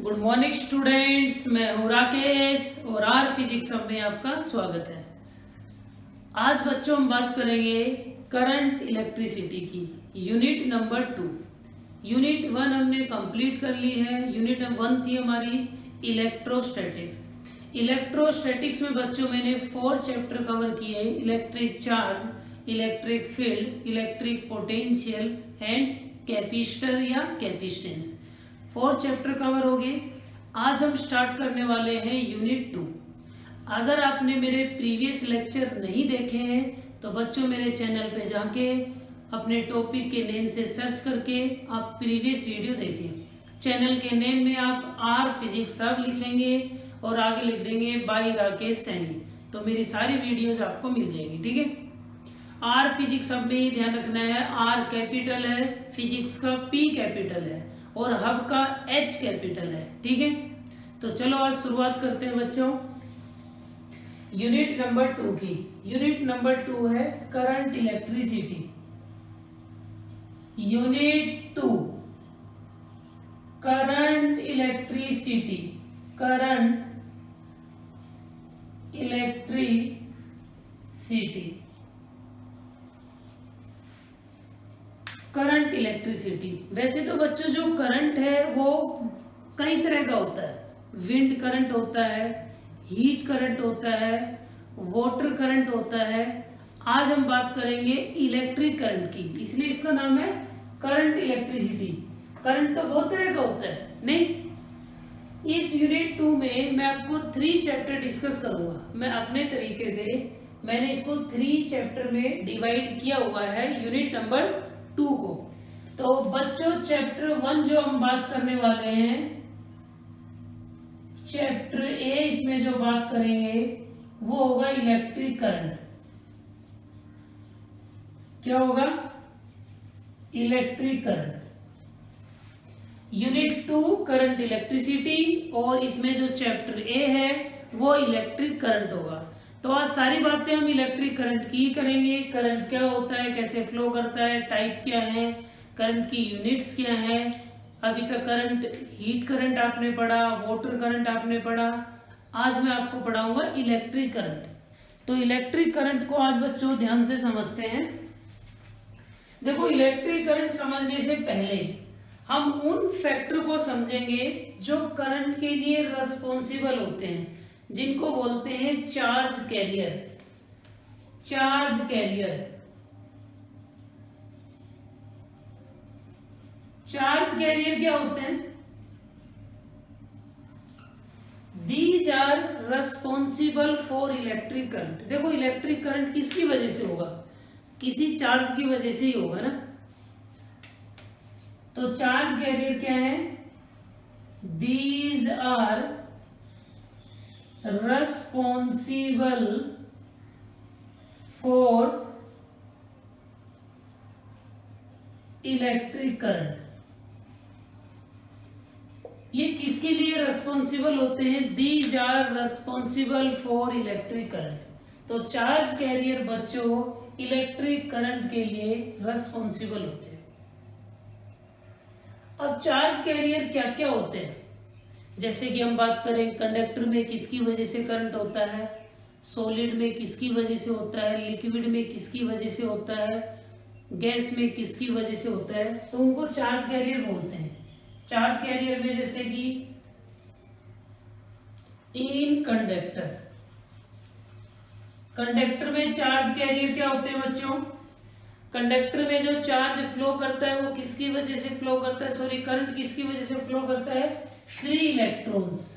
Good morning students, मैं हूं राकेश और आर फिजिक्स में आपका स्वागत है। आज बच्चों हम बात करेंगे करंट इलेक्ट्रिसिटी की, यूनिट नंबर 2। यूनिट 1 हमने कंप्लीट कर ली है। यूनिट 1 थी हमारी इलेक्ट्रोस्टैटिक्स। इलेक्ट्रोस्टैटिक्स में बच्चों मैंने 4 चैप्टर कवर किए: electric charge, electric field, electric potential and capacitor या कैपेसिटेंस। 4 चैप्टर कवर हो गए। आज हम स्टार्ट करने वाले हैं यूनिट 2। अगर आपने मेरे प्रीवियस लेक्चर नहीं देखे हैं तो बच्चों मेरे चैनल पे जाके अपने टॉपिक के नेम से सर्च करके आप प्रीवियस वीडियो देखें। चैनल के नेम में आप आर फिजिक्स सब लिखेंगे और आगे लिख देंगे बाय राकेश सैनी, तो मेरी सारी वीडियोज आपको मिल जाएंगी। ठीक है। आर फिजिक्स सब में ये ध्यान रखना है, आर कैपिटल है, फिजिक्स का पी कैपिटल है और हब का एच कैपिटल है। ठीक है। तो चलो आज शुरुआत करते हैं बच्चों यूनिट नंबर 2 की। यूनिट नंबर 2 है current electricity. Unit 2 current electricity. Current electricity. Current electricity. वैसे तो बच्चों जो करंट है वो कई तरह का होता है। विंड करंट होता है, हीट करंट होता है, वाटर करंट होता है। आज हम बात करेंगे इलेक्ट्रिक करंट की, इसलिए इसका नाम है करंट इलेक्ट्रिसिटी। करंट तो बहुत तरह का होता है नहीं। इस यूनिट 2 में मैं आपको 3 चैप्टर डिस्कस करूंगा। मैं अपने तरीके से मैंने इसको 3 चैप्टर में डिवाइड किया हुआ है यूनिट नंबर 2 को। तो बच्चों चैप्टर 1 जो हम बात करने वाले हैं, चैप्टर ए, इसमें जो बात करेंगे वो होगा इलेक्ट्रिक करंट। क्या होगा? Electric current. Unit 2 current electricity और इसमें जो चैप्टर ए है वो इलेक्ट्रिक करंट होगा। तो आज सारी बातें हम इलेक्ट्रिक करंट की करेंगे। करंट क्या होता है, कैसे फ्लो करता है, टाइप क्या है, करंट की यूनिट्स क्या है। अभी तक करंट, हीट करंट आपने पढ़ा, वाटर करंट आपने पढ़ा। आज मैं आपको पढ़ाऊंगा इलेक्ट्रिक करंट। तो इलेक्ट्रिक करंट को आज बच्चों ध्यान से समझते हैं। देखो, इलेक्ट्रिक करंट समझने से पहले हम उन फैक्टर को समझेंगे जो करंट के लिए रिस्पॉन्सिबल होते हैं, जिनको बोलते हैं charge carrier. Charge carrier. Charge carrier क्या होते हैं? These are responsible for electric current। देखो, इलेक्ट्रिक करंट किसकी वजह से होगा? किसी चार्ज की वजह से ही होगा ना। तो चार्ज कैरियर क्या है? These are responsible for electric current. ये किसके लिए रिस्पॉन्सिबल होते हैं? These are responsible for electric current. तो चार्ज कैरियर बच्चों इलेक्ट्रिक करंट के लिए रिस्पॉन्सिबल होते हैं। अब चार्ज कैरियर क्या क्या होते हैं, जैसे कि हम बात करें कंडक्टर में किसकी वजह से करंट होता है, सॉलिड में किसकी वजह से होता है, लिक्विड में किसकी वजह से होता है, गैस में किसकी वजह से होता है, तो उनको चार्ज कैरियर बोलते हैं। चार्ज कैरियर में जैसे कि इन कंडक्टर, कंडक्टर में चार्ज कैरियर क्या होते हैं बच्चों? कंडक्टर में जो चार्ज फ्लो करता है वो किसकी वजह से फ्लो करता है, सॉरी, करंट किसकी वजह से फ्लो करता है? Free electrons.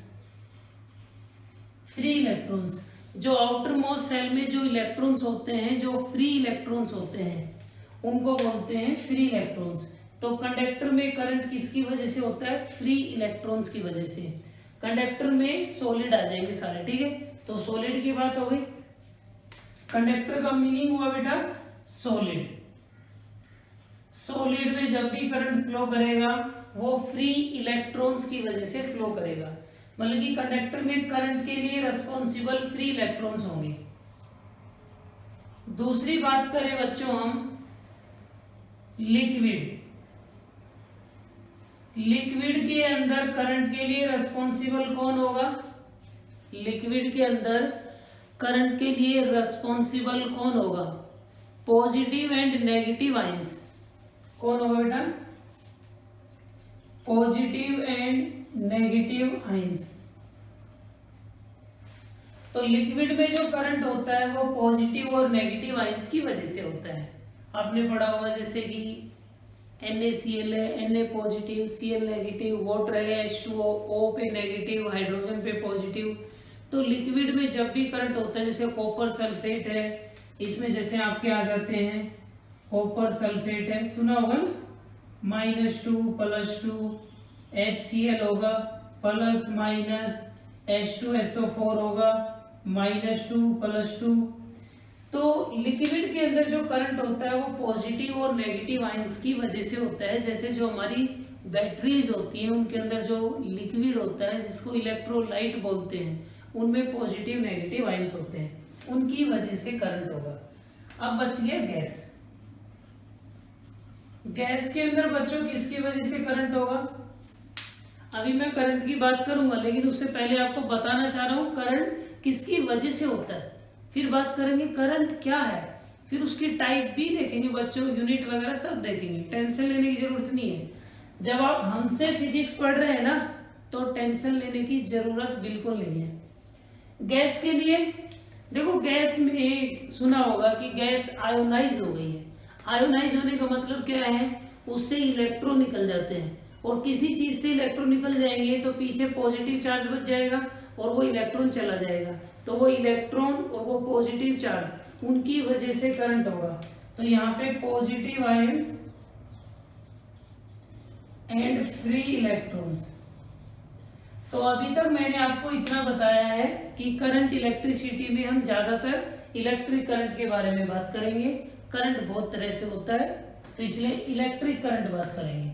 फ्री इलेक्ट्रॉन्स, जो आउटर मोस्ट सेल में जो इलेक्ट्रॉन्स होते हैं, जो फ्री इलेक्ट्रॉन्स होते हैं, उनको बोलते हैं फ्री इलेक्ट्रॉन्स। तो कंडक्टर में करंट किसकी वजह से होता है? फ्री इलेक्ट्रॉन्स की वजह से। कंडक्टर में सॉलिड आ जाएंगे सारे। ठीक है। तो सॉलिड की बात हो गई। कंडक्टर का मीनिंग हुआ बेटा सॉलिड। सॉलिड में जब भी करंट फ्लो करेगा वो फ्री इलेक्ट्रॉन्स की वजह से फ्लो करेगा। मतलब कि कंडक्टर में करंट के लिए रिस्पॉन्सिबल फ्री इलेक्ट्रॉन्स होंगे। दूसरी बात करें बच्चों हम लिक्विड। लिक्विड के अंदर करंट के लिए रिस्पॉन्सिबल कौन होगा? लिक्विड के अंदर करंट के लिए रिस्पॉन्सिबल कौन होगा? Positive and negative ions. कौन होगा बेटा? Positive and negative ions. तो लिक्विड में जो करंट होता है वो पॉजिटिव और नेगेटिव आयंस की वजह से होता है। आपने पढ़ा होगा जैसे कि NaCl है, Na positive, Cl negative, water है H2O, O पे नेगेटिव, हाइड्रोजन पे पॉजिटिव। तो लिक्विड में जब भी करंट होता है, जैसे कॉपर सल्फेट है, इसमें जैसे आपके आ जाते हैं कॉपर सल्फेट है, सुना होगा ना, -2 +2 HCl होगा, प्लस माइनस H2SO4 होगा, -2 +2। तो लिक्विड के अंदर जो करंट होता है वो पॉजिटिव और नेगेटिव आयंस की वजह से होता है। जैसे जो हमारी बैटरीज होती हैं उनके अंदर जो लिक्विड होता है जिसको इलेक्ट्रोलाइट बोलते हैं, उनमें पॉजिटिव नेगेटिव आयंस होते हैं, उनकी वजह से करंट होगा। अब बच गया गैस। गैस के अंदर बच्चों किसकी वजह से करंट होगा? अभी मैं करंट की बात करूंगा, लेकिन उससे पहले आपको बताना चाह रहा हूं करंट किसकी वजह से होता है। फिर बात करेंगे करंट क्या है, फिर उसकी टाइप भी देखेंगे बच्चों, यूनिट वगैरह सब देखेंगे। टेंशन लेने की जरूरत नहीं है। जब आप हमसे फिजिक्स पढ़ रहे हैं ना, तो टेंशन लेने की जरूरत बिल्कुल नहीं है। गैस के लिए देखो, गैस में सुना होगा कि गैस आयोनाइज हो गई है। आयोनाइज होने का मतलब क्या है? उससे इलेक्ट्रॉन निकल जाते हैं, और किसी चीज से इलेक्ट्रॉन निकल जाएंगे तो पीछे पॉजिटिव चार्ज बच जाएगा और वो इलेक्ट्रॉन चला जाएगा। तो वो इलेक्ट्रॉन और वो पॉजिटिव चार्ज, उनकी वजह से करंट होगा। तो यहाँ पे positive ions and free electrons. तो अभी तक मैंने आपको इतना बताया है कि करंट इलेक्ट्रिसिटी में हम ज्यादातर इलेक्ट्रिक करंट के बारे में बात करेंगे। करंट बहुत तरह से होता है, तो इसलिए इलेक्ट्रिक करंट बात करेंगे।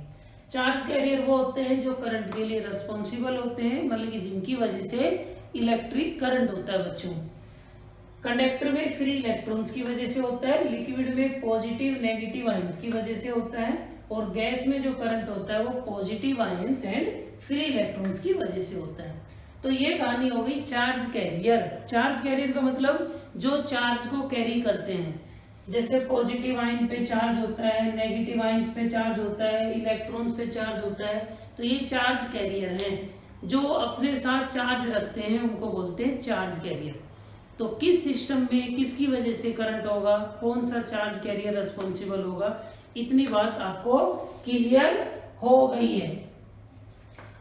चार्ज कैरियर वो होते हैं जो करंट के लिए रिस्पॉन्सिबल होते हैं, मतलब कि जिनकी वजह से इलेक्ट्रिक करंट होता है बच्चों। कंडक्टर में फ्री इलेक्ट्रॉन्स की वजह से होता है, लिक्विड में पॉजिटिव नेगेटिव आयंस की वजह से होता है, और गैस में जो करंट होता है वो positive ions and free electrons की वजह से होता है। तो ये कहानी हो गई चार्ज कैरियर। चार्ज कैरियर का मतलब जो चार्ज को कैरी करते हैं। जैसे पॉजिटिव आयन पे चार्ज होता है, नेगेटिव आयंस पे चार्ज होता है, इलेक्ट्रॉन्स पे चार्ज होता है, तो ये चार्ज कैरियर हैं। जो अपने साथ चार्ज रखते हैं उनको बोलते हैं चार्ज कैरियर। तो किस सिस्टम में किसकी वजह से करंट होगा, कौन सा चार्ज कैरियर रिस्पॉन्सिबल होगा, इतनी बात आपको क्लियर हो गई है।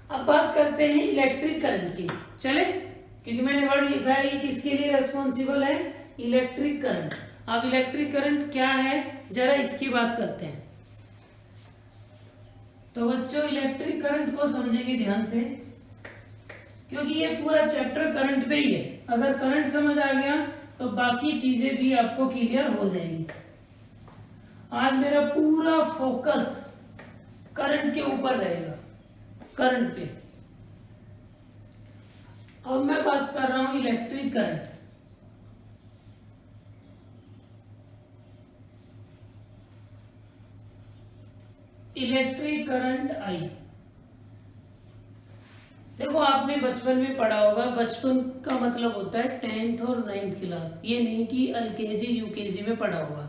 अब बात करते हैं इलेक्ट्रिक करंट की। चले, क्योंकि मैंने वर्ड लिखा है ये किसके लिए रिस्पॉन्सिबल है, इलेक्ट्रिक करंट। अब इलेक्ट्रिक करंट क्या है जरा इसकी बात करते हैं। तो बच्चों इलेक्ट्रिक करंट को समझेंगे ध्यान से, क्योंकि ये पूरा चैप्टर करंट पे ही है। अगर करंट समझ आ गया तो बाकी चीजें भी आपको क्लियर हो जाएंगी। आज मेरा पूरा फोकस करंट के ऊपर रहेगा, करंट पे। अब मैं बात कर रहा हूं electric current. Electric current I, देखो आपने बचपन में पढ़ा होगा, बचपन का मतलब होता है 10th और 9th क्लास, ये नहीं कि LKG UKG में पढ़ा होगा।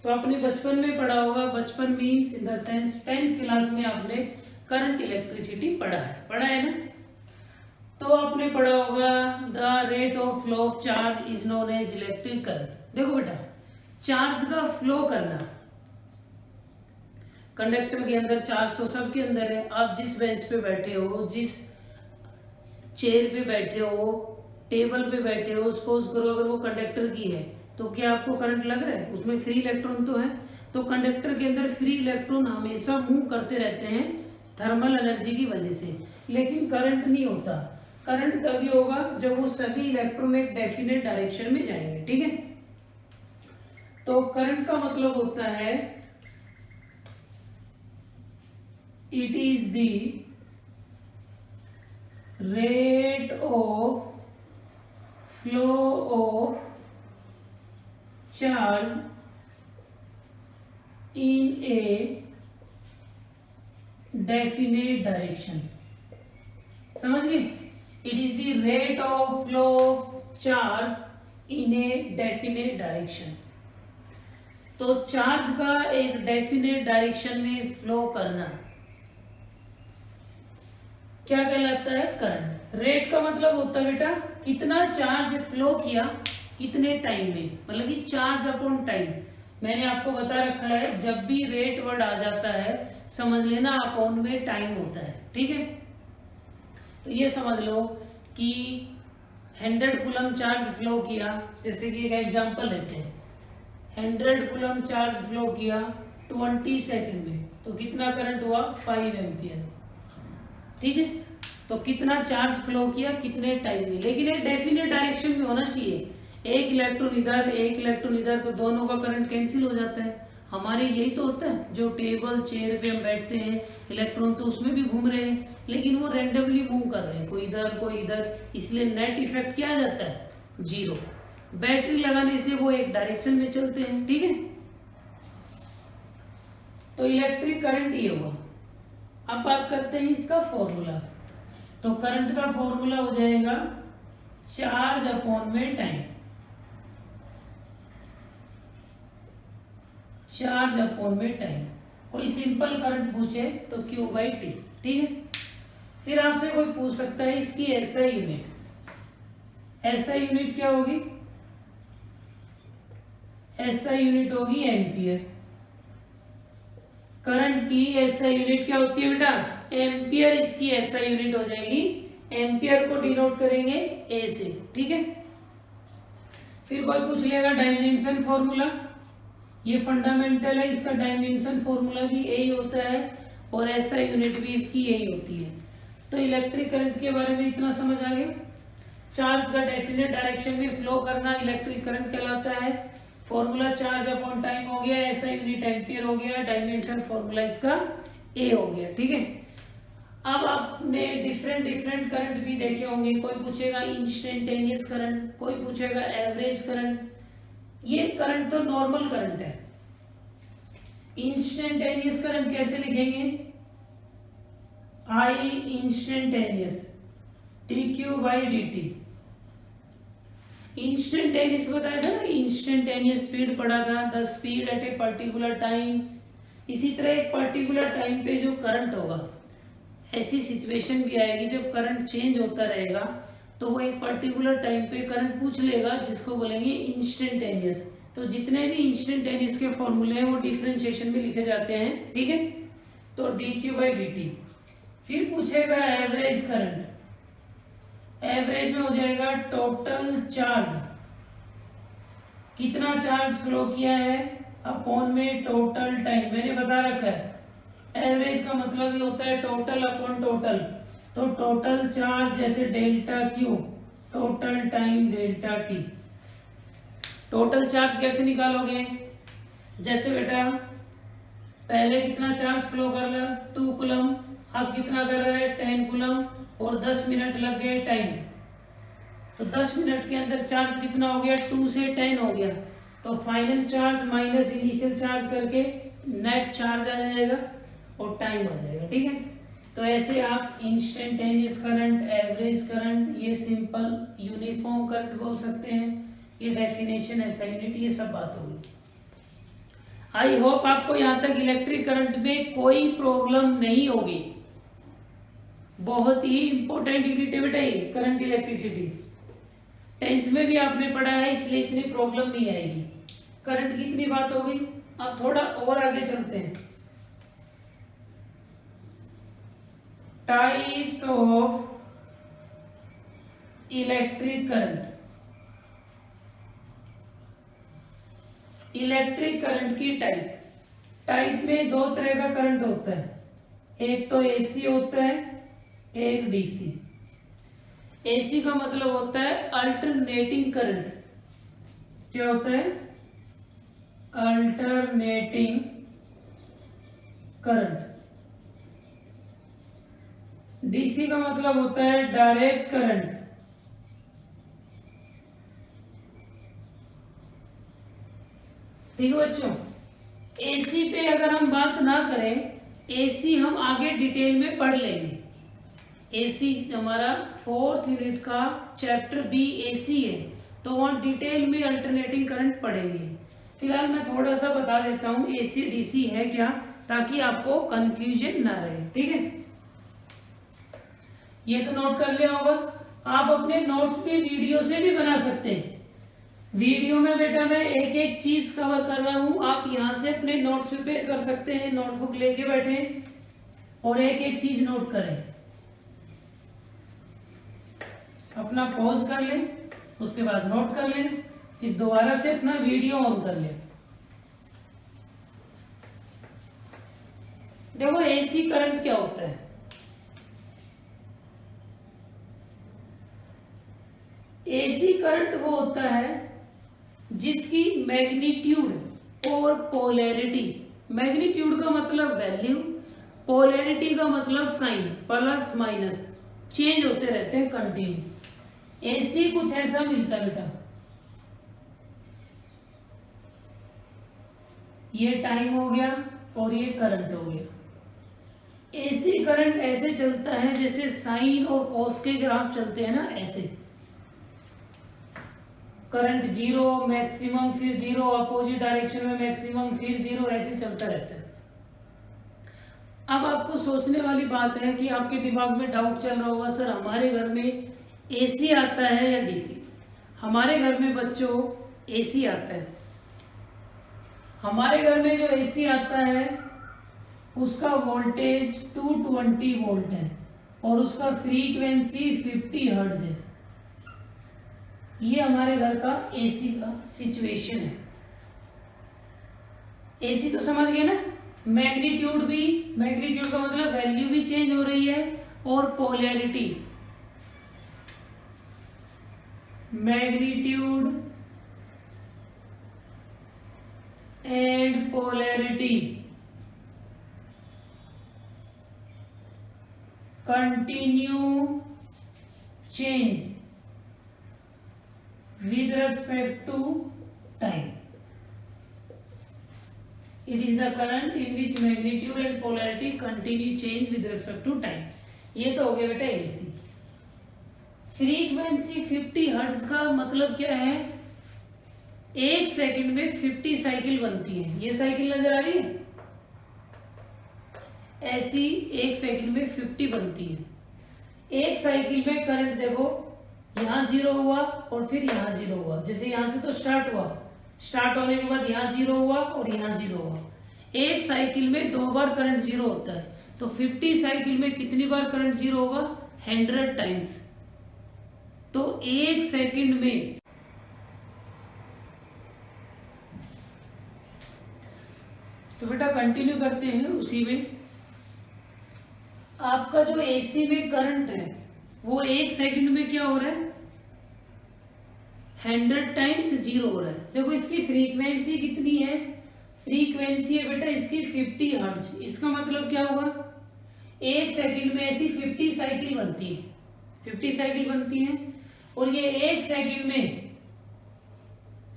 तो आपने बचपन में पढ़ा होगा, बचपन means in the sense 10th class में आपने करंट इलेक्ट्रिसिटी पढ़ा है ना। तो आपने पढ़ा होगा the rate of flow of charge is known as electric current. देखो बेटा, चार्ज का फ्लो करना, कंडक्टर के अंदर चार्ज तो सबके अंदर है। आप जिस बेंच पे बैठे हो, जिस चेयर पे बैठे हो, टेबल पे बैठे हो, सपोज करो अगर वो कंडक्टर की है, तो क्या आपको करंट लग रहा है? उसमें फ्री इलेक्ट्रॉन तो है। तो कंडक्टर के अंदर फ्री इलेक्ट्रॉन हमेशा मूव करते रहते हैं थर्मल एनर्जी की वजह से, लेकिन करंट नहीं होता। करंट तभी होगा जब वो सभी इलेक्ट्रॉन एक डेफिनेट डायरेक्शन में जाएंगे, ठीक है। तो करंट का मतलब होता है it is the rate of flow of charge in a definite direction. समझ गए? It is the rate of flow of charge in a definite direction. तो चार्ज का एक डेफिनेट डायरेक्शन में फ्लो करना क्या कहलाता है? करंट। रेट का मतलब होता है बेटा कितना चार्ज फ्लो किया कितने टाइम में, मतलब कि चार्ज अपॉन टाइम। मैंने आपको बता रखा है जब भी रेट वर्ड आ जाता है समझ लेना अपॉन में टाइम होता है, ठीक है। तो ये समझ लो कि 100 कूलम चार्ज फ्लो किया, जैसे कि एक एग्जांपल लेते हैं, 100 कूलम चार्ज फ्लो किया 20 सेकंड में, तो कितना करंट हुआ? 5 एम्पियर, ठीक है। तो कितना चार्ज फ्लो किया कितने टाइम में, लेकिन एक डेफिनेट डायरेक्शन में होना चाहिए। एक इलेक्ट्रॉन इधर एक इलेक्ट्रॉन इधर, तो दोनों का करंट कैंसिल हो जाता है। हमारे यही तो होता है, जो टेबल चेयर पे हम बैठते हैं इलेक्ट्रॉन तो उसमें भी घूम रहे हैं, लेकिन वो रेंडमली मूव कर रहे हैं, कोई इधर कोई इधर, इसलिए नेट इफेक्ट क्या आ जाता है? 0। बैटरी लगाने से वो एक डायरेक्शन में चलते हैं, ठीक है। तो इलेक्ट्रिक करंट ये हुआ। अब बात करते हैं इसका फॉर्मूला। तो करंट का फॉर्मूला हो जाएगा चार्ज अपॉन में टाइम, चार्ज अपॉन में टाइम। कोई सिंपल करंट पूछे तो Q/T, ठीक है। फिर आपसे कोई पूछ सकता है इसकी SI यूनिट। SI यूनिट क्या होगी? SI यूनिट होगी एम्पियर। करंट की SI यूनिट क्या होती है बेटा? एम्पियर इसकी SI यूनिट हो जाएगी। एम्पियर को डिनोट करेंगे A से, ठीक है। फिर कोई पूछ लेगा डायमेंशन फॉर्मूला, ये फंडामेंटल है, इसका डायमेंशन फॉर्मूला भी यही होता है और SI यूनिट भी इसकी यही होती है। तो इलेक्ट्रिक करंट के बारे में इतना समझ आ गया। चार्ज का डेफिनेट डायरेक्शन में फ्लो करना इलेक्ट्रिक करंट कहलाता है। फॉर्मूला चार्ज अपॉन टाइम हो गया, SI यूनिट एम्पियर हो गया, डायमेंशन फॉर्मूला इसका A हो गया, ठीक है। अब आपने डिफरेंट करंट भी देखे होंगे। कोई पूछेगा इंस्टेंटेनियस करंट, कोई पूछेगा एवरेज करंट। ये करंट तो नॉर्मल करंट है। इंस्टेंटेनियस करंट कैसे लिखेंगे? I instantaneous dQ/dt। इंस्टेंटेनियस बताया था ना, इंस्टेंटेनियस स्पीड पढ़ा था, the speed at a particular time. इसी तरह एक पर्टिकुलर टाइम पे जो करंट होगा, ऐसी सिचुएशन भी आएगी जब करंट चेंज होता रहेगा, तो वो एक पर्टिकुलर टाइम पे करंट पूछ लेगा जिसको बोलेंगे इंस्टेंटेनियस। तो जितने भी इंस्टेंटेनियस के फॉर्मूले हैं वो डिफरेंशिएशन में लिखे जाते हैं, ठीक है। तो dQ/dt। फिर पूछेगा एवरेज करंट। एवरेज में हो जाएगा टोटल चार्ज, कितना चार्ज फ्लो किया है अपॉन में टोटल टाइम। मैंने बता रखा है एवरेज का मतलब ये होता है टोटल अपॉन टोटल। तो टोटल चार्ज जैसे delta Q, total time delta T। Total charge कैसे निकालोगे? जैसे बेटा पहले कितना चार्ज फ्लो कर रहा है? 2 कूलम, अब कितना कर रहा है? 10 कूलम, और 10 मिनट लग गए टाइम। तो 10 मिनट के अंदर चार्ज कितना हो गया? 2 से 10 हो गया। तो final charge minus initial charge करके नेट चार्ज आ जाएगा और टाइम आ जाएगा, ठीक है। तो ऐसे आप इंस्टेंटेनियस करंट, एवरेज करंट, ये सिंपल यूनिफॉर्म करंट बोल सकते हैं, ये डेफिनेशन है, SI यूनिट, ये सब बात होगी। आई होप आपको यहां तक इलेक्ट्रिक करंट में कोई प्रॉब्लम नहीं होगी। बहुत ही इंपॉर्टेंट यूनिट है बेटा ये करंट इलेक्ट्रिसिटी। 10th में भी आपने पढ़ा है, इसलिए इतनी प्रॉब्लम नहीं आएगी। करंट की इतनी बात हो गई। अब थोड़ा और आगे चलते हैं। Types of electric current. Electric current की टाइप में 2 तरह का करंट होता है, एक तो AC होता है, एक DC। AC का मतलब होता है अल्टरनेटिंग करंट। क्या होता है? Alternating current. DC का मतलब होता है डायरेक्ट करंट। ठीक है बच्चों। AC पे अगर हम बात ना करें एसी हम आगे डिटेल में पढ़ लेंगे। एसी हमारा 4th यूनिट का चैप्टर बी एसी है, तो वहाँ डिटेल में अल्टरनेटिंग करंट पढ़ेंगे। फिलहाल मैं थोड़ा सा बता देता हूँ एसी डीसी है क्या, ताकि आपको कंफ्यूजन ना रहे। ठीक है, ये तो नोट कर लिया होगा। आप अपने नोट्स भी वीडियो से भी बना सकते हैं। वीडियो में बेटा मैं एक एक चीज कवर कर रहा हूँ, आप यहाँ से अपने नोट्स प्रिपेयर कर सकते हैं। नोटबुक लेके बैठे और एक एक चीज नोट करें, अपना पॉज कर लें, उसके बाद नोट कर लें, फिर दोबारा से अपना वीडियो ऑन कर लें। देखो एसी करंट क्या होता है। एसी करंट वो होता है जिसकी मैग्नीट्यूड और पोलैरिटी, मैग्नीट्यूड का मतलब वैल्यू, पोलैरिटी का मतलब साइन, प्लस माइनस चेंज होते रहते हैं कंटिन्यू। एसी कुछ ऐसा मिलता है बेटा, ये टाइम हो गया और ये करंट हो गया। एसी करंट ऐसे चलता है जैसे साइन और कॉस के ग्राफ चलते हैं ना, ऐसे करंट जीरो, मैक्सिमम, फिर जीरो, अपोजिट डायरेक्शन में मैक्सिमम, फिर जीरो, ऐसे चलता रहता है। अब आपको सोचने वाली बात है कि आपके दिमाग में डाउट चल रहा होगा, सर हमारे घर में एसी आता है या डीसी। हमारे घर में बच्चों एसी आता है। हमारे घर में जो एसी आता है उसका वोल्टेज 220 वोल्ट है और उसका फ्रीक्वेंसी 50 हर्ट्ज है। ये हमारे घर का एसी का सिचुएशन है। एसी तो समझ गए ना, मैग्नीट्यूड भी, मैग्नीट्यूड का मतलब वैल्यू भी चेंज हो रही है और polarity, magnitude and polarity continue change with respect to time. It is the current in which magnitude and polarity continue change with respect to time. ये तो हो गया बेटा एसी। फ्रीक्वेंसी 50 हर्ट्ज का मतलब क्या है, एक सेकंड में 50 साइकिल बनती है। ये साइकिल नजर आ रही है, ऐसी एक सेकंड में 50 बनती है। एक साइकिल में करंट देखो, यहाँ जीरो हुआ और फिर यहाँ जीरो हुआ। जैसे यहाँ से तो स्टार्ट हुआ, स्टार्ट होने के बाद यहाँ जीरो हुआ और यहाँ जीरो हुआ। एक साइकिल में 2 बार करंट जीरो होता है, तो 50 साइकिल में कितनी बार करंट जीरो होगा, 100 टाइम्स। तो एक सेकंड में तो बेटा कंटिन्यू करते हैं उसी में। आपका जो एसी में करंट है वो एक सेकंड में क्या हो रहा है, 100 टाइम्स जीरो हो रहा है। देखो इसकी फ्रीक्वेंसी कितनी है, फ्रीक्वेंसी है बेटा इसकी 50 हर्ट्ज। इसका मतलब क्या होगा, एक सेकंड में ऐसी 50 साइकिल बनती है, 50 साइकिल बनती है। और ये एक सेकंड में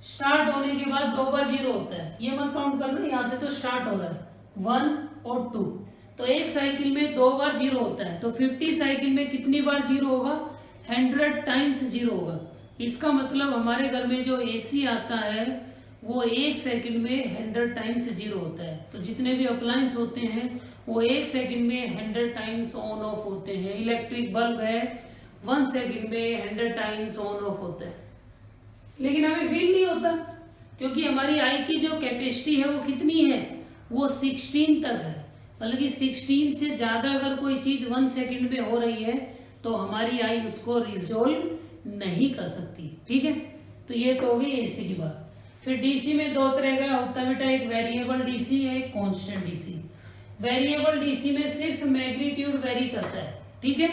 स्टार्ट होने के बाद 2 बार जीरो होता है। ये मत काउंट करना, यहाँ से तो स्टार्ट हो रहा है 1 और 2, तो एक साइकिल में 2 बार जीरो होता है। तो 50 साइकिल में कितनी बार जीरो होगा, 100 टाइम्स जीरो होगा। इसका मतलब हमारे घर में जो एसी आता है वो एक सेकंड में 100 टाइम्स जीरो होता है। तो जितने भी अप्लायंस होते हैं वो एक सेकंड में 100 टाइम्स ऑन ऑफ होते हैं। इलेक्ट्रिक बल्ब है 1 सेकंड में 100 टाइम्स ऑन ऑफ होता है, लेकिन हमें फील नहीं होता क्योंकि हमारी आई की जो कैपेसिटी है वो कितनी है, वो 16 तक है। मतलब कि 16 से ज्यादा अगर कोई चीज 1 सेकंड में हो रही है तो हमारी आई उसको रिजोल्व नहीं कर सकती। ठीक है, तो ये तो होगी एसी की बात। फिर डीसी में 2 तरह का होता है बेटा, एक वेरिएबल डीसी है, एक कांस्टेंट डीसी। वेरिएबल डीसी में सिर्फ मैग्नीट्यूड वेरी करता है, ठीक है,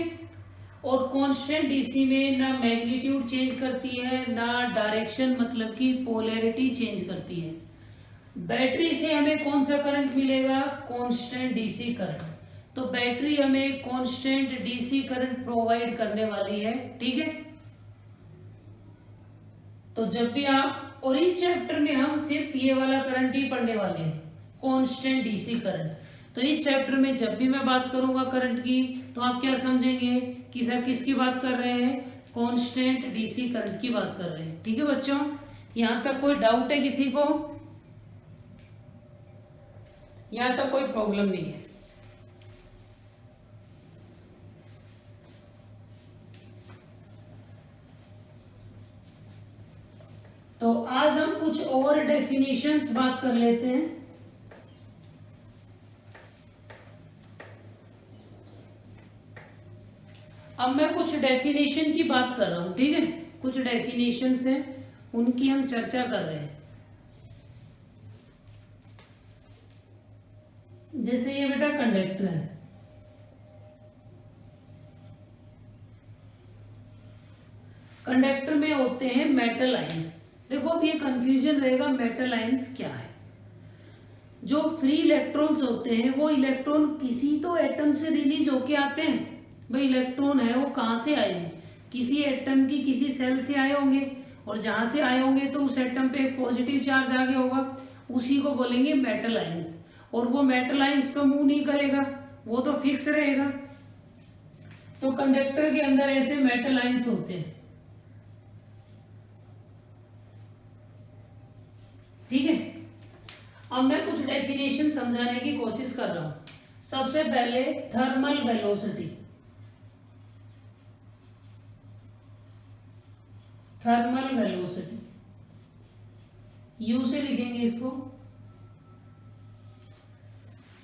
और कांस्टेंट डीसी में ना मैग्नीट्यूड चेंज करती है ना डायरेक्शन मतलब कि पोलैरिटी चेंज करती है। बैटरी से हमें कौन सा करंट मिलेगा, कांस्टेंट डीसी करंट। तो बैटरी हमें कांस्टेंट डीसी करंट प्रोवाइड करने वाली है। ठीक है, तो जब भी आप, और इस चैप्टर में हम सिर्फ ये वाला करंट ही पढ़ने वाले हैं, कांस्टेंट डीसी करंट। तो इस चैप्टर में जब भी मैं बात करूंगा करंट की, तो आप क्या समझेंगे कि सर किसकी बात कर रहे हैं, कांस्टेंट डीसी करंट की बात कर रहे हैं। ठीक है बच्चों, यहां तक कोई डाउट है किसी को? यहां तक कोई प्रॉब्लम नहीं है? तो आज हम कुछ और डेफिनेशंस बात कर लेते हैं। अब मैं कुछ डेफिनेशन की बात कर रहा हूं, ठीक है, कुछ डेफिनेशंस हैं उनकी हम चर्चा कर रहे हैं। जैसे ये बेटा कंडक्टर है, कंडक्टर में होते हैं मेटल आयंस। देखो अब ये कंफ्यूजन रहेगा, मेटल आयंस क्या है। जो फ्री इलेक्ट्रॉन्स होते हैं वो इलेक्ट्रॉन किसी तो एटम से रिलीज होके आते हैं। भाई इलेक्ट्रॉन है वो कहाँ से आए हैं, किसी एटम की किसी सेल से आए होंगे, और जहां से आए होंगे तो उस एटम पे एक पॉजिटिव चार्ज आ गया होगा, उसी को बोलेंगे मेटल आयंस। और वो मेटल आयंस तो मूव नहीं करेगा, वो तो फिक्स रहेगा। तो कंडक्टर के अंदर ऐसे मेटल आयंस होते हैं, ठीक है। अब मैं कुछ डेफिनेशन समझाने की कोशिश कर रहा हूं। सबसे पहले thermal velocity, thermal velocity you से लिखेंगे इसको।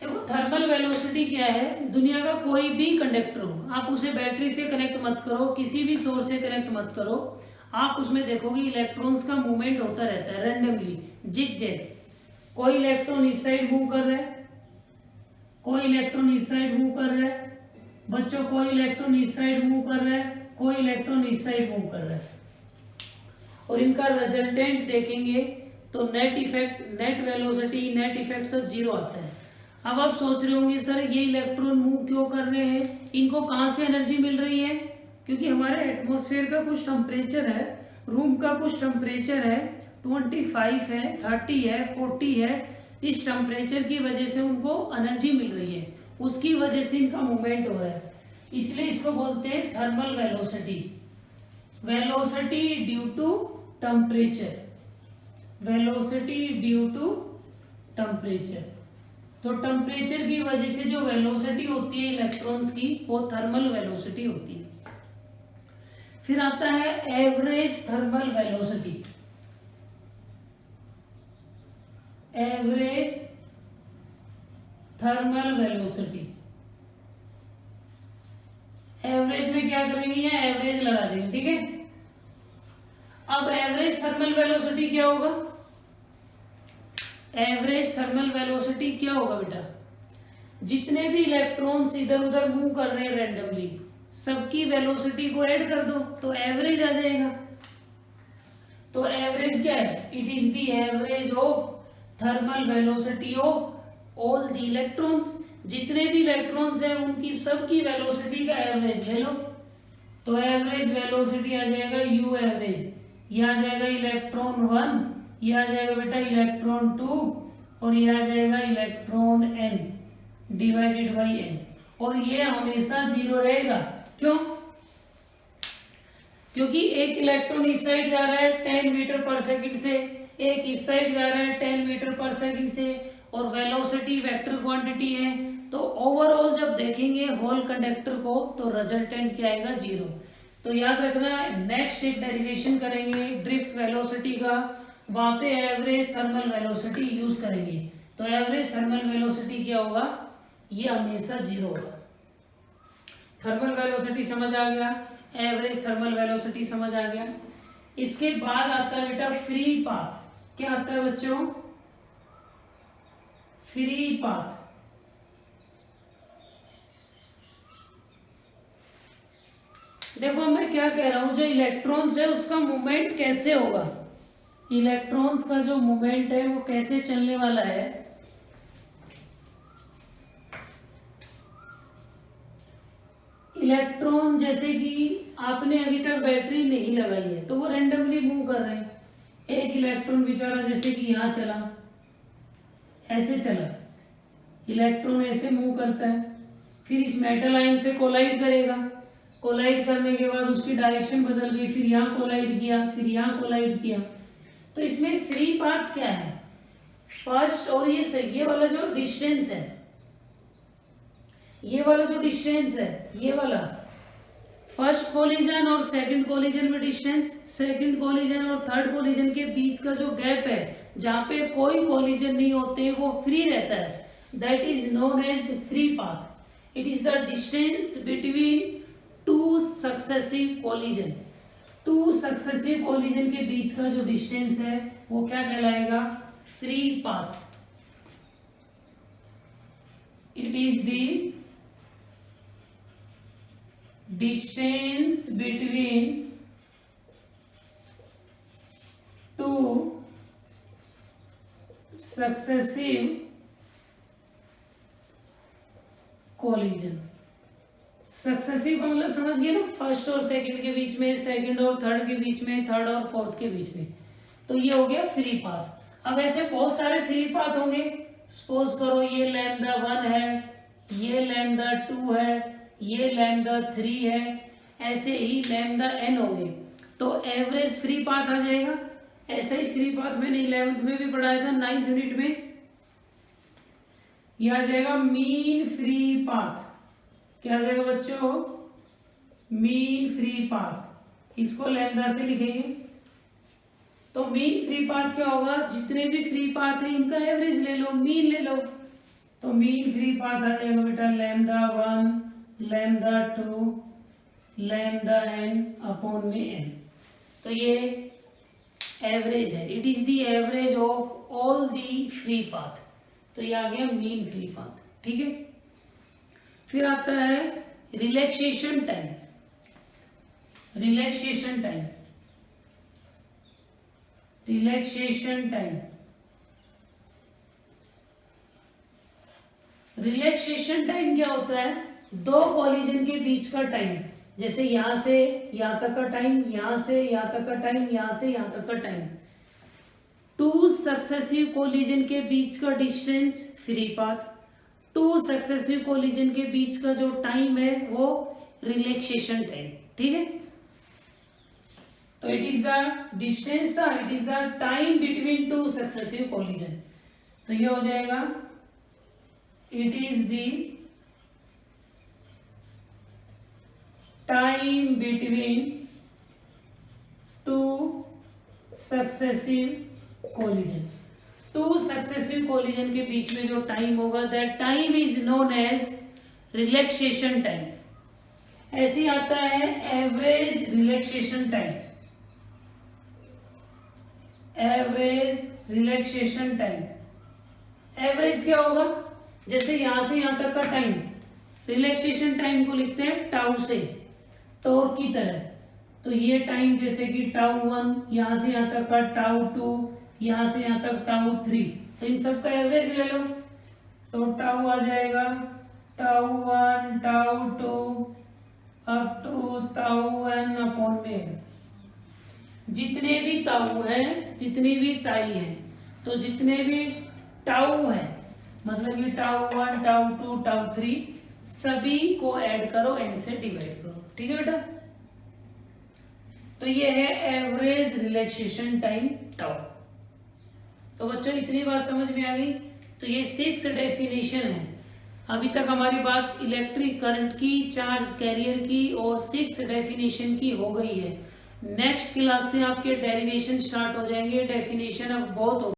देखो थर्मल वेलोसिटी क्या है, दुनिया का कोई भी कंडक्टर हो, आप उसे बैटरी से कनेक्ट मत करो, किसी भी सोर्स से कनेक्ट मत करो, आप उसमें देखोगे इलेक्ट्रॉन्स का मूवमेंट होता रहता है रैंडमली, जिग जैग। कोई इलेक्ट्रॉन इस साइड मूव कर रहा है, कोई इलेक्ट्रॉन इस साइड मूव कर रहा है, बच्चों कोई इलेक्ट्रॉन इस साइड मूव कर रहा है, कोई इलेक्ट्रॉन इस साइड मूव कर रहा है, और इनका रिजल्टेंट देखेंगे तो net effect, net velocity, net effect सब जीरो आता है। अब आप सोच रहे होंगे सर ये इलेक्ट्रॉन मूव क्यों कर रहे हैं, इनको कहाँ से एनर्जी मिल रही है? क्योंकि हमारे एटमॉस्फेयर का कुछ टेम्परेचर है, रूम का कुछ टेम्परेचर है, 25 है, 30 है, 40 है, इस टेम्परेचर की वजह से उनको एनर्जी मिल रही है, उसकी वजह से इनका मूवमेंट हो रहा है, इसलिए इसको बोलते हैं thermal velocity. Velocity due to temperature, velocity due to temperature. तो टेम्परेचर की वजह से जो वेलोसिटी होती है इलेक्ट्रॉन्स की, वो थर्मल वेलोसिटी होती है। फिर आता है average thermal velocity, average thermal velocity. Average में क्या करेंगे, ये एवरेज लगा देंगे, ठीक है। अब एवरेज थर्मल वेलोसिटी क्या होगा, एवरेज थर्मल वेलोसिटी क्या होगा बेटा, जितने भी इलेक्ट्रॉन्स इधर उधर मूव कर रहे हैं रैंडमली, सबकी वेलोसिटी को ऐड कर दो तो एवरेज आ जाएगा। तो एवरेज क्या है, it is the average of thermal velocity of all the electrons. जितने भी इलेक्ट्रॉन्स हैं उनकी सबकी वेलोसिटी का एवरेज ले लो, तो एवरेज वेलोसिटी आ जाएगा यू एवरेज, ये आ जाएगा इलेक्ट्रॉन 1, ये आ जाएगा बेटा इलेक्ट्रॉन 2, और ये आ जाएगा electron n divided by n, और ये हमेशा जीरो रहेगा। क्यों? क्योंकि एक इलेक्ट्रॉन इस साइड जा रहा है 10 मीटर पर सेकंड से, एक इस साइड जा रहा है 10 मीटर पर सेकंड से, और वेलोसिटी वेक्टर क्वांटिटी है, तो ओवरऑल जब देखेंगे होल कंडक्टर को तो रिजल्टेंट क्या आएगा, जीरो। तो याद रखना, नेक्स्ट एक डेरिवेशन करेंगे ड्रिफ्ट वेलोसिटी का, वहां पे एवरेज थर्मल वेलोसिटी यूज करेंगे। तो एवरेज थर्मल वेलोसिटी क्या होगा, ये हमेशा जीरो होगा। थर्मल वेलोसिटी समझ आ गया, एवरेज थर्मल वेलोसिटी समझ आ गया। इसके बाद आता है बेटा फ्री पाथ। क्या आता है बच्चों, फ्री पाथ। देखो मैं क्या कह रहा हूं, जो इलेक्ट्रॉन्स है उसका मूवमेंट कैसे होगा, इलेक्ट्रॉन्स का जो मूवमेंट है वो कैसे चलने वाला है। इलेक्ट्रॉन जैसे कि आपने अभी तक बैटरी नहीं लगाई है तो वो रैंडमली मूव कर रहे हैं। एक इलेक्ट्रॉन बेचारा जैसे कि यहां चला, ऐसे चला, इलेक्ट्रॉन ऐसे मूव करता है, फिर इस मेटल आयन से कोलाइड करेगा, कोलाइड करने के बाद उसकी डायरेक्शन बदल गई, फिर यहाँ कोलाइड किया, फिर यहाँ कोलाइड किया। तो इसमें फ्री पाथ क्या है, फर्स्ट और ये वाला जो डिस्टेंस है, ये वाला जो डिस्टेंस है, ये वाला फर्स्ट कोलिजन और सेकंड कोलिजन में डिस्टेंस, सेकंड कोलिजन और थर्ड कोलिजन के बीच का जो गैप है जहां पे कोई कोलिजन नहीं होते वो फ्री रहता है, that is known as free path. It is the distance between two successive collision, two successive collision के बीच का जो डिस्टेंस है वो क्या कहलाएगा, free path. It is the distance between two successive collision। Successive का मतलब समझ गए ना, फर्स्ट और सेकंड के बीच में, सेकंड और थर्ड के बीच में, थर्ड और फोर्थ के बीच में, तो ये हो गया फ्री पाथ। अब ऐसे बहुत सारे फ्री पाथ होंगे, सपोज करो ये लैम्डा 1 है, ये लैम्डा 2 है, ये लैम्डा 3 है, ऐसे ही लैम्डा n होंगे, तो एवरेज फ्री पाथ आ जाएगा। ऐसे ही फ्री पाथ मैंने 11th में भी पढ़ाया था, 9th यूनिट में, यह आ जाएगा मीन फ्री पाथ। क्या आ जाएगा बच्चों, मीन फ्री पाथ, इसको लैम्डा से लिखेंगे। तो मीन फ्री पाथ क्या होगा, जितने भी फ्री पाथ है इनका एवरेज ले लो, मीन ले लो, तो मीन फ्री पाथ आ जाएगा बेटा lambda 1 lambda 2 lambda n upon में n। तो ये एवरेज है, it is the average of all the free path, तो ये आ गया मीन फ्री पाथ, ठीक है। फिर आता है relaxation time, relaxation time, relaxation time, relaxation time क्या होता है, दो कोलिजन के बीच का टाइम, जैसे यहां से यहां तक का टाइम, यहां से यहां तक का टाइम, यहां से यहां तक का टाइम, टू सक्सेसिव कोलिजन के बीच का distance free path, to successive collision के बीच का जो टाइम है वो रिलैक्सेशन टाइम, ठीक है। तो इट इज द डिस्टेंस था, it is the time between two successive collision, तो ये हो जाएगा it is the time between two successive collision, two successive collision के बीच में जो टाइम होगा that time is known age relaxation time. ऐसे आता है average relaxation time, average relaxation time, average क्या होगा, जैसे यहां से यहां तक का टाइम, रिलैक्सेशन टाइम को लिखते हैं टाउ से, टॉर्क की तरह, तो ये टाइम जैसे कि टाउ 1, यहां से यहां तक का टाउ 2, यहां से यहां तक टाउ 3, तो इन सब का एवरेज ले लो, तो टाउ आ जाएगा tau 1 tau 2 up to tau n upon में। जितने भी ताऊ हैं, जितनी भी ताई हैं, तो जितने भी टाउ है, मतलब कि टाउ 1 टाउ 2 टाउ 3 सभी को ऐड करो, n से डिवाइड करो, ठीक है बेटा। तो ये है एवरेज रिलैक्सेशन टाइम टाउ। तो बच्चों इतनी बात समझ में आ गई, तो ये 6 डेफिनेशन है। अभी तक हमारी बात इलेक्ट्रिक करंट की, चार्ज कैरियर की और 6 डेफिनेशन की हो गई है। नेक्स्ट क्लास से आपके डेरिवेशन स्टार्ट हो जाएंगे, डेफिनेशन अब बहुत